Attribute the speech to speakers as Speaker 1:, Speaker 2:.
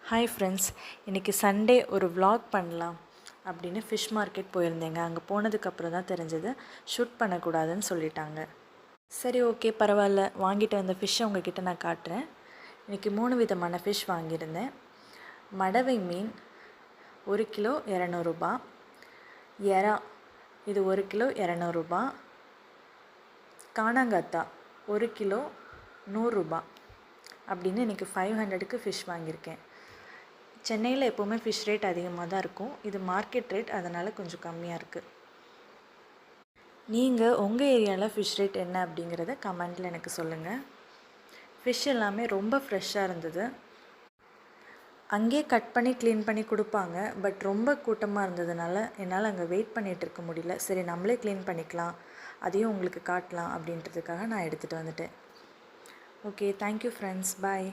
Speaker 1: Hi friends, இன்றைக்கி Sunday ஒரு vlog பண்ணலாம் அப்படின்னு ஃபிஷ் மார்க்கெட் போயிருந்தேங்க. அங்கே போனதுக்கப்புறம் தான் தெரிஞ்சது ஷூட் பண்ணக்கூடாதுன்னு சொல்லிட்டாங்க. சரி, ஓகே, பரவாயில்ல. வாங்கிட்டு வந்த ஃபிஷ்ஷை உங்ககிட்ட நான் காட்டுறேன். இன்றைக்கி 3 விதமான ஃபிஷ் வாங்கியிருந்தேன். மடவை மீன் 1 கிலோ 200 ரூபா, எறா இது 1 கிலோ 200 ரூபா, காணாங்கத்தா 1 கிலோ 100 ரூபா அப்படின்னு இன்றைக்கி 500க்கு ஃபிஷ் வாங்கியிருக்கேன். சென்னையில் எப்போவுமே ஃபிஷ் ரேட் அதிகமாக தான் இருக்கும். இது மார்க்கெட் ரேட், அதனால் கொஞ்சம் கம்மியாக இருக்குது. நீங்கள் உங்கள் ஏரியாவில் ஃபிஷ் ரேட் என்ன அப்படிங்கிறத கமெண்ட்டில் எனக்கு சொல்லுங்கள். ஃபிஷ் எல்லாமே ரொம்ப ஃப்ரெஷ்ஷாக இருந்தது. அங்கேயே கட் பண்ணி க்ளீன் பண்ணி கொடுப்பாங்க. பட் ரொம்ப கூட்டமாக இருந்ததுனால என்னால் அங்கே வெயிட் பண்ணிகிட்டு இருக்க முடியல. சரி, நம்மளே க்ளீன் பண்ணிக்கலாம், அதையும் உங்களுக்கு காட்டலாம் அப்படின்றதுக்காக நான் எடுத்துகிட்டு வந்துட்டேன். ஓகே, தேங்க்யூ ஃப்ரெண்ட்ஸ், பாய்.